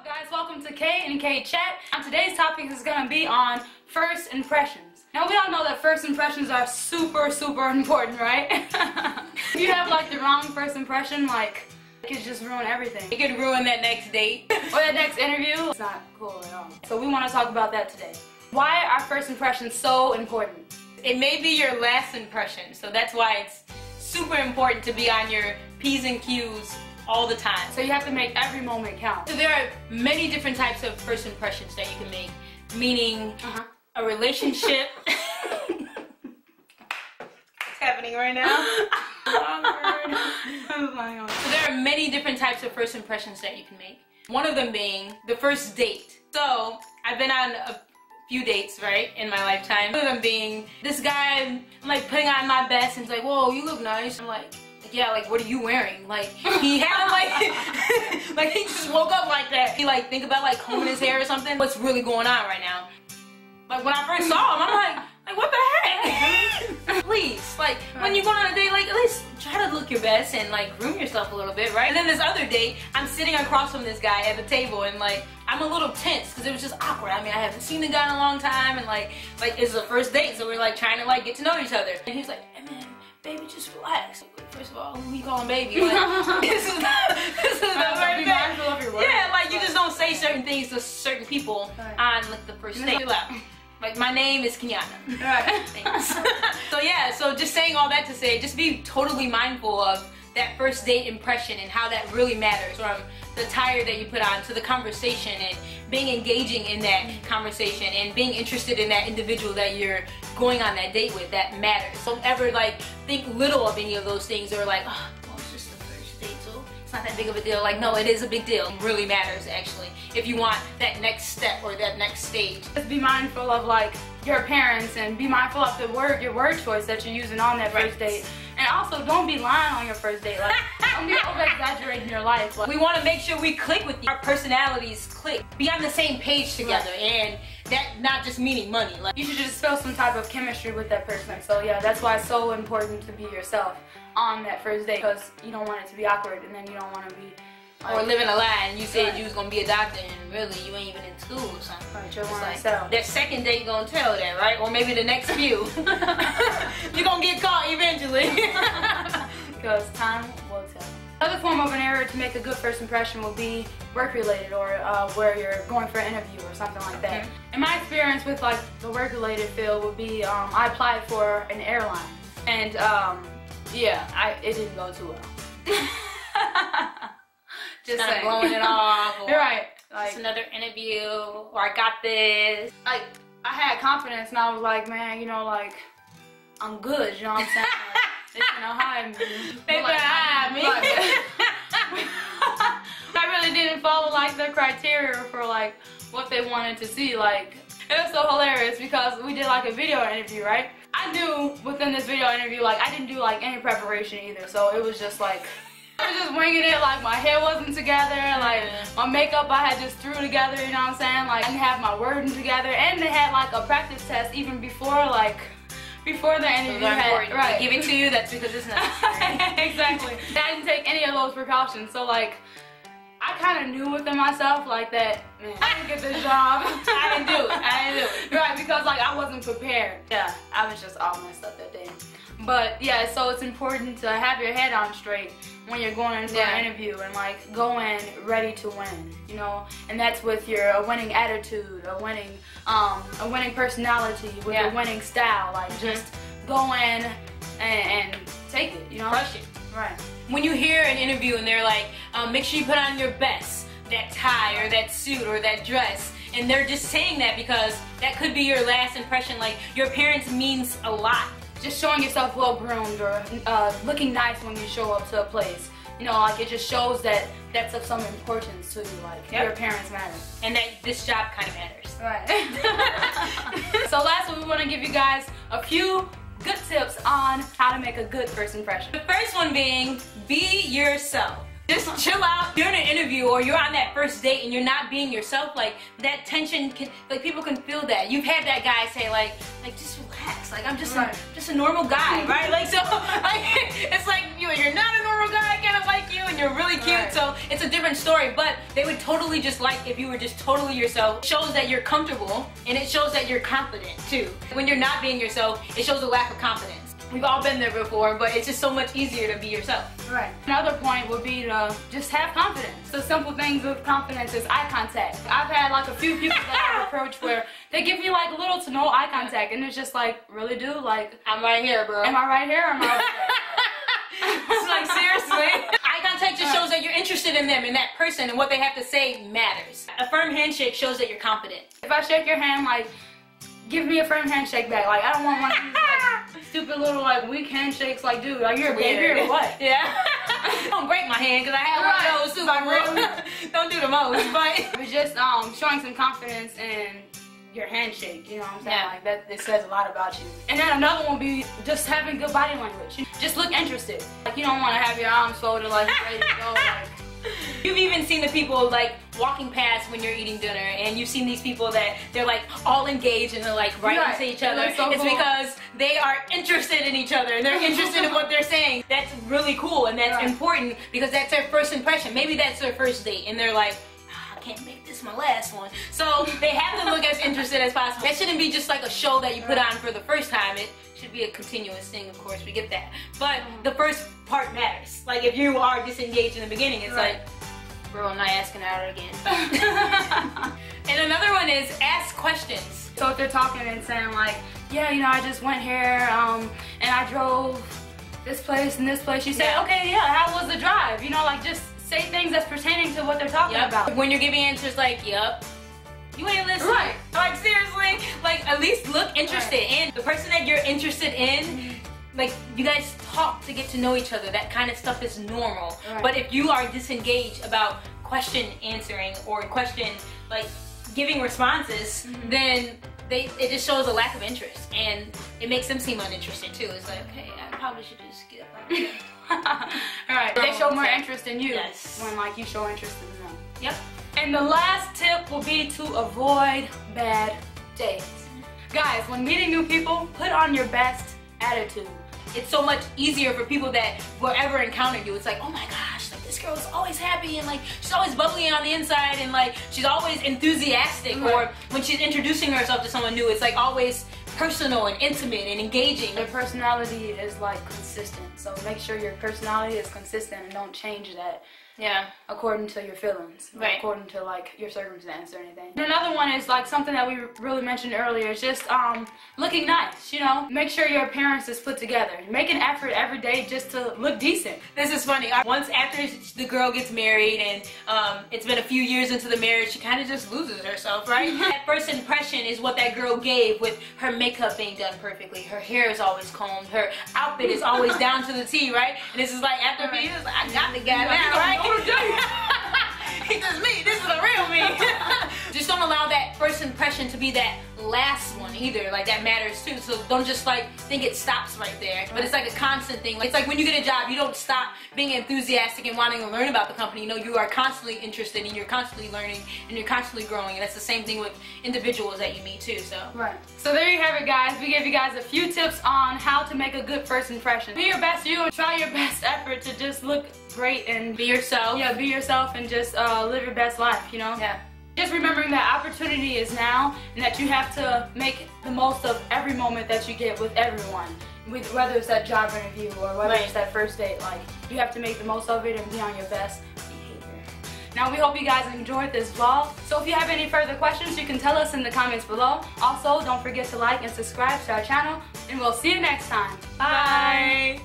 up, guys? Welcome to KnKChat. And today's topic is going to be on first impressions. Now, we all know that first impressions are super important, right? If you have like the wrong first impression, like, it could just ruin everything. It could ruin that next date. Or that next interview. It's not cool at all. So we want to talk about that today. Why are first impressions so important? It may be your last impression, so that's why it's super important to be on your P's and Q's all the time. So you have to make every moment count. So there are many different types of first impressions that you can make, meaning a relationship. What's happening right now? So there are many different types of first impressions that you can make. One of them being the first date. So I've been on a few dates, right, in my lifetime. One of them being this guy, I'm like putting on my best and he's like, whoa, you look nice. I'm like, yeah, like, what are you wearing? Like, he had like, like he just woke up like that. He like think about like combing his hair or something. What's really going on right now? Like when I first saw him, I'm like what the heck? Please, like when you go on a date, like at least try to look your best and like groom yourself a little bit, right? And then this other date, I'm sitting across from this guy at the table and like I'm a little tense because it was just awkward. I mean, I haven't seen the guy in a long time and like it's the first date, so we're like trying to like get to know each other. And he's like, hey man, baby, just relax. First of all, who you calling baby? Like, this is the first date. Yeah, like you just don't say certain things to certain people on like the first date. Like, my name is Kenyana. Right. Thanks. So yeah, so just saying all that to say, just be totally mindful of that first date impression and how that really matters, from the attire that you put on to the conversation and being engaging in that conversation and being interested in that individual that you're going on that date with. That matters. Don't ever like think little of any of those things or like, oh, well, it's just the first date, so it's not that big of a deal. Like, no, it is a big deal. It really matters, actually, if you want that next step or that next stage. Just be mindful of like your parents and be mindful of your word choice that you're using on that first date. And also, don't be lying on your first date. Like, don't be over-exaggerating your life. Like, we want to make sure we click with you. Our personalities click. Be on the same page together, and that not just meaning money. Like, you should just feel some type of chemistry with that person. So yeah, that's why it's so important to be yourself on that first date, because you don't want it to be awkward, and then you don't want to be or living a lie and you said you was gonna be a doctor and really you ain't even in school or something. Right, you're like, that second date gonna tell that, right? Or maybe the next few. You're gonna get caught eventually. Because time will tell. Another form of an error to make a good first impression will be work-related, or where you're going for an interview or something like that. In my experience with like the work-related field would be, I applied for an airline, and yeah, it didn't go too well. Just kind of blowing it off. You're right. Like, just another interview, or I got this. Like, I had confidence and I was like, man, you know, like, I'm good, you know what I'm saying? Like, they gonna hire me. They better hire me. I really didn't follow like the criteria for like what they wanted to see. Like, it was so hilarious because we did like a video interview, right? I knew within this video interview, like, I didn't do like any preparation either, so it was just like, I was just winging it. Like, my hair wasn't together, like my makeup I had just threw together, you know what I'm saying? Like, I didn't have my wording together, and they had like a practice test even before the interview. Right. They give it to you, that's because it's necessary. Exactly. I didn't take any of those precautions, so like, I kind of knew within myself like that, man, I didn't get this job. I didn't do it. Right, because like I wasn't prepared. Yeah, I was just all messed up that day. But yeah, so it's important to have your head on straight when you're going in for an interview, and like go in ready to win, you know. And that's with your winning attitude, a winning personality, with your winning style. Like, just go in and take it, you know. Crush it. Right. When you hear an interview and they're like, make sure you put on your best, that tie or that suit or that dress, and they're just saying that because that could be your last impression. Like, your appearance means a lot. Just showing yourself well groomed, or looking nice when you show up to a place. You know, like, it just shows that that's of some importance to you. Like, your appearance matters. And that this job kind of matters. Right. So lastly, we want to give you guys a few good tips on how to make a good first impression. The first one being, be yourself. Just chill out. You're in an interview interview or you're on that first date and you're not being yourself, like that tension can, like people can feel that. You've had that guy say like just relax, like I'm just a normal guy, right? Like so, like it's like you're not a normal guy, I kind of like you, and you're really cute. So it's a different story. But they would totally just like if you were just totally yourself. It shows that you're comfortable and it shows that you're confident too. When you're not being yourself, it shows a lack of confidence. We've all been there before, but it's just so much easier to be yourself. Right. Another point would be to just have confidence. The simple things with confidence is eye contact. I've had like a few people that I've approached where they give me like little to no eye contact, and it's just like, really, dude? Like, I'm right here, bro. Am I right here or am I right there? It's like, seriously? Eye contact just shows that you're interested in them and that person, and what they have to say matters. A firm handshake shows that you're confident. If I shake your hand, like, give me a firm handshake back. Like, I don't want one of these like, stupid little like weak handshakes. Like, dude, are you a baby or what? Yeah. Don't break my hand because I have one of those too. Like, really? Don't do the most. But it's just showing some confidence in your handshake. You know what I'm saying? Yeah. Like that, it says a lot about you. And then another one would be just having good body language. Just look interested. Like, you don't want to have your arms folded like ready to go. Like. You've even seen the people like walking past when you're eating dinner, and you've seen these people that they're like all engaged and they're like right into each other. So it's cool. Because they are interested in each other and they're interested in what they're saying. That's really cool, and that's important because that's their first impression. Maybe that's their first date and they're like, I can't make this my last one. So they have to look as interested as possible. That shouldn't be just like a show that you put on for the first time. It should be a continuous thing, of course, we get that. But the first part matters. Like if you are disengaged in the beginning, it's like, bro, I'm not asking out again. And another one is ask questions. So if they're talking and saying like, yeah, you know, I just went here and I drove this place and this place, you say, okay, yeah, how was the drive? You know, like just say things that's pertaining to what they're talking about. When you're giving answers like, yup, you ain't listening. Right. Like seriously, like at least look interested in the person that you're interested in. Like you guys talk to get to know each other. That kind of stuff is normal. But if you are disengaged about question answering or question like giving responses, then it just shows a lack of interest, and it makes them seem uninterested too. It's like, okay, I probably should just skip. Alright, they show more interest in you when like you show interest in them. Yep. And the last tip will be to avoid bad dates. Guys, when meeting new people, put on your best attitude. It's so much easier for people that will ever encounter you. It's like, oh my gosh, like this girl is always happy and like she's always bubbly on the inside and like she's always enthusiastic. Or when she's introducing herself to someone new, it's like always personal and intimate and engaging. Their personality is like consistent, so make sure your personality is consistent and don't change that. Yeah, according to your feelings, according to like your circumstance or anything. And another one is like something that we really mentioned earlier. Is just looking nice. You know, make sure your appearance is put together. Make an effort every day just to look decent. This is funny. Once after the girl gets married and it's been a few years into the marriage, she kind of just loses herself, right? That first impression is what that girl gave, with her makeup being done perfectly, her hair is always combed, her outfit is always down to the T, right? And this is like after a few years, like, I got the guy now, right? This is me. This is the real me. Just don't allow that first impression to be that last one either. Like that matters too. So don't just like think it stops right there. But it's like a constant thing. It's like when you get a job, you don't stop being enthusiastic and wanting to learn about the company. You know, you are constantly interested and you're constantly learning and you're constantly growing. And that's the same thing with individuals that you meet too. So So there you have it, guys. We gave you guys a few tips on how to make a good first impression. Be your best you and try your best effort to just look great and be yourself. Yeah, be yourself and just live your best life, you know? Yeah. Just remembering that opportunity is now and that you have to make the most of every moment that you get with everyone. Whether it's that job interview or whether it's that first date, like you have to make the most of it and be on your best behavior. Now we hope you guys enjoyed this vlog. So if you have any further questions, you can tell us in the comments below. Also, don't forget to like and subscribe to our channel, and we'll see you next time. Bye!